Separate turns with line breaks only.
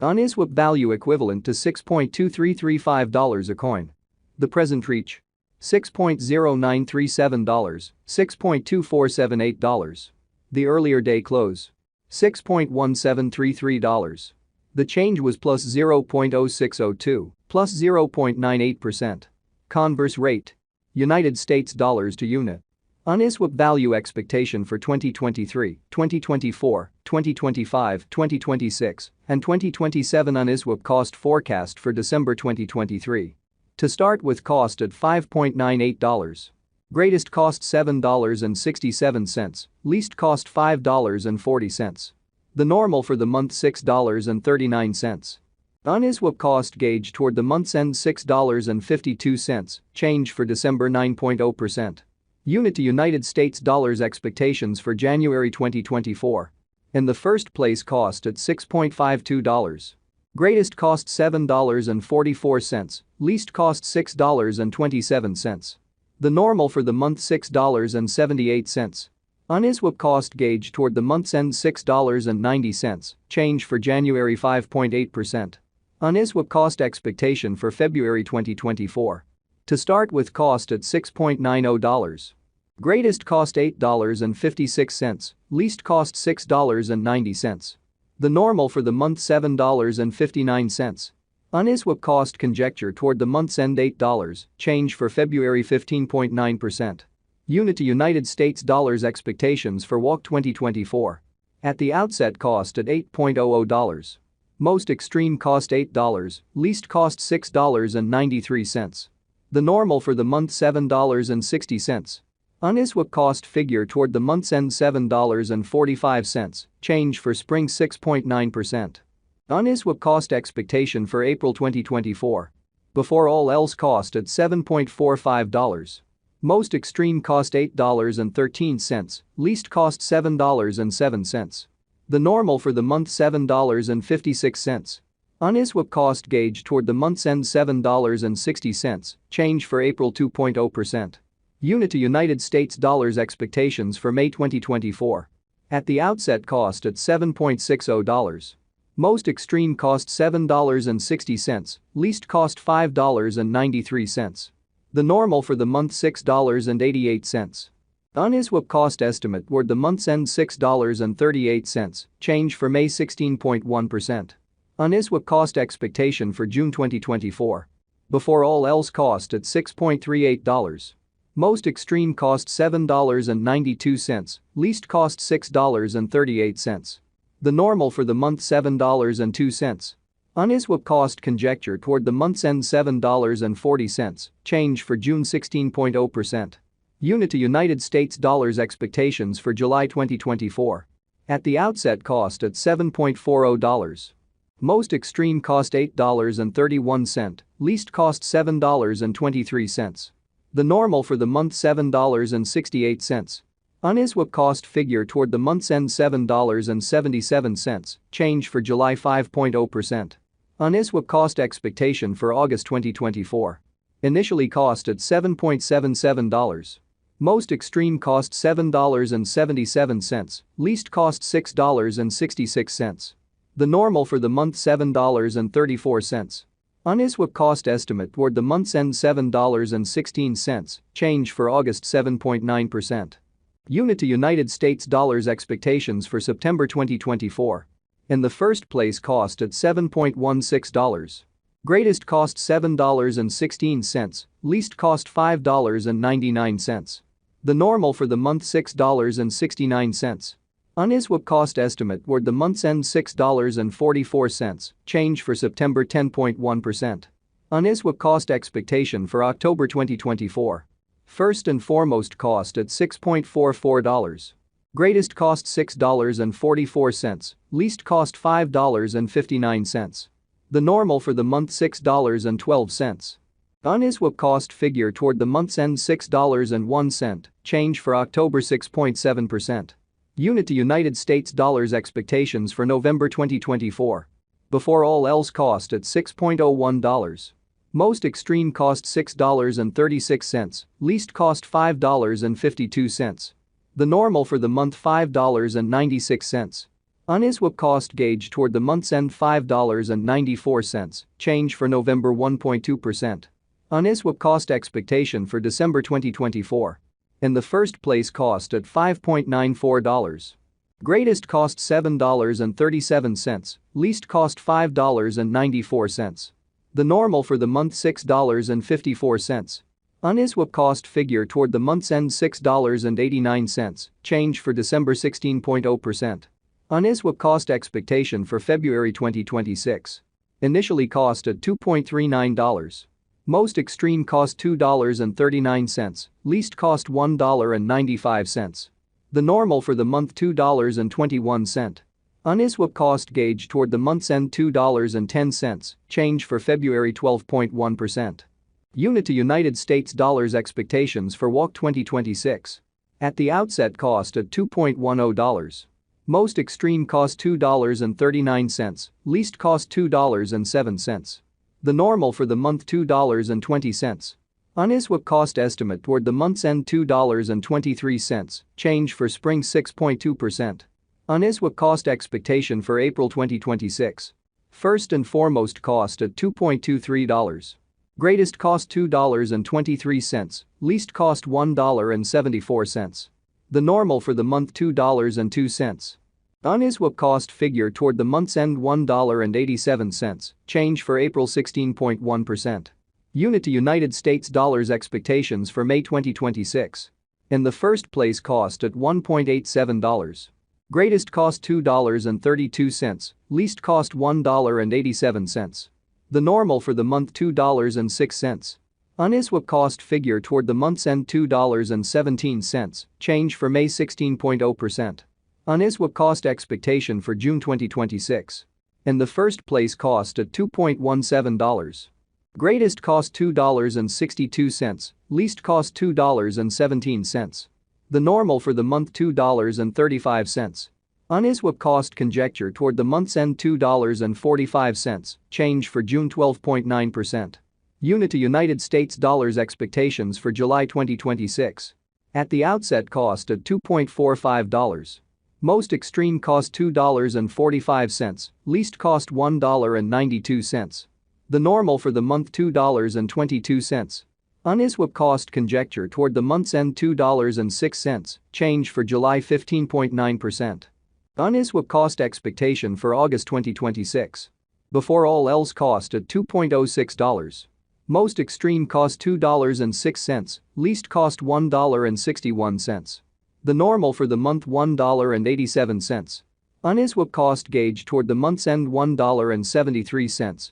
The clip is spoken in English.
Uniswap value equivalent to $6.2335 a coin. The present reach: $6.0937, $6.2478. The earlier day close: $6.1733. The change was plus 0.0602, plus 0.98%. Converse rate: United States dollars to unit. Uniswap value expectation for 2023, 2024, 2025, 2026, and 2027. Uniswap cost forecast for December 2023. To start with, cost at $5.98. Greatest cost $7.67, least cost $5.40. The normal for the month $6.39. Uniswap cost gauge toward the month's end $6.52, change for December 9.0%. Unit to United States dollars expectations for January 2024. In the first place, cost at $6.52. Greatest cost $7.44, least cost $6.27. The normal for the month $6.78. Uniswap cost gauge toward the month's end $6.90, change for January 5.8%. Uniswap cost expectation for February 2024. To start with, cost at $6.90. Greatest cost $8.56, least cost $6.90. The normal for the month $7.59. Uniswap cost conjecture toward the month's end $8, change for February 15.9%. Unit to United States dollars expectations for WAC 2024. At the outset, cost at $8.00. Most extreme cost $8, least cost $6.93. The normal for the month $7.60. Uniswap cost figure toward the month's end $7.45, change for spring 6.9%. Uniswap cost expectation for April 2024. Before all else, cost at $7.45. Most extreme cost $8.13, least cost $7.07. The normal for the month $7.56. Uniswap cost gauge toward the month's end $7.60, change for April 2.0%. Unit to United States dollars expectations for May 2024. At the outset, cost at $7.60. Most extreme cost $7.60, least cost $5.93. The normal for the month $6.88. Uniswap cost estimate toward the month's end $6.38, change for May 16.1%. Uniswap cost expectation for June 2024. Before all else, cost at $6.38. Most extreme cost $7.92, least cost $6.38. The normal for the month $7.02. Uniswap cost conjecture toward the month's end $7.40, change for June 16.0%. Unit to United States dollars expectations for July 2024. At the outset, cost at $7.40. Most extreme cost $8.31, least cost $7.23. The normal for the month $7.68. Uniswap cost figure toward the month's end $7.77, change for July 5.0%. Uniswap cost expectation for August 2024. Initially cost at $7.77. Most extreme cost $7.77, least cost $6.66. The normal for the month $7.34. Uniswap cost estimate toward the month's end $7.16, change for August 7.9%. Unit to United States dollars expectations for September 2024. In the first place, cost at $7.16. Greatest cost $7.16, least cost $5.99. The normal for the month $6.69. Uniswap cost estimate toward the month's end $6.44, change for September 10.1%. Uniswap cost expectation for October 2024. First and foremost, cost at $6.44. Greatest cost $6.44, least cost $5.59. The normal for the month $6.12. Uniswap cost figure toward the month's end $6.01, change for October 6.7%. Unit to United States dollars expectations for November 2024. Before all else, cost at $6.01. Most extreme cost $6.36, least cost $5.52. The normal for the month $5.96. Uniswap cost gauge toward the month's end $5.94, change for November 1.2%. Uniswap cost expectation for December 2024. In the first place, cost at $5.94. Greatest cost $7.37, least cost $5.94. The normal for the month $6.54. Uniswap cost figure toward the month's end $6.89, change for December 16.0%. Uniswap cost expectation for February 2026. Initially cost at $2.39. Most extreme cost $2.39, least cost $1.95. The normal for the month $2.21. Uniswap cost gauge toward the month's end $2.10, change for February 12.1%. Unit to United States dollars expectations for WAC 2026. At the outset, cost at $2.10. Most extreme cost $2.39, least cost $2.07. The normal for the month $2.20. Uniswap cost estimate toward the month's end $2.23, change for spring 6.2%. Uniswap cost expectation for April 2026. First and foremost, cost at $2.23. Greatest cost $2.23, least cost $1.74. The normal for the month $2.02. Uniswap cost figure toward the month's end $1.87, change for April 16.1%. Unit to United States dollars expectations for May 2026. In the first place, cost at $1.87. Greatest cost $2.32, least cost $1.87. The normal for the month $2.06. Uniswap cost figure toward the month's end $2.17, change for May 16.0%. Uniswap cost expectation for June 2026. In the first place, cost at $2.17. Greatest cost $2.62, least cost $2.17. The normal for the month $2.35. Uniswap cost conjecture toward the month's end $2.45, change for June 12.9%. Unit to United States dollars expectations for July 2026. At the outset, cost at $2.45. Most extreme cost $2.45, least cost $1.92. The normal for the month $2.22. Uniswap cost conjecture toward the month's end $2.06, change for July 15.9%. Uniswap cost expectation for August 2026. Before all else, cost at $2.06. Most extreme cost $2.06, least cost $1.61. The normal for the month $1.87. Uniswap cost gauge toward the month's end $1.73,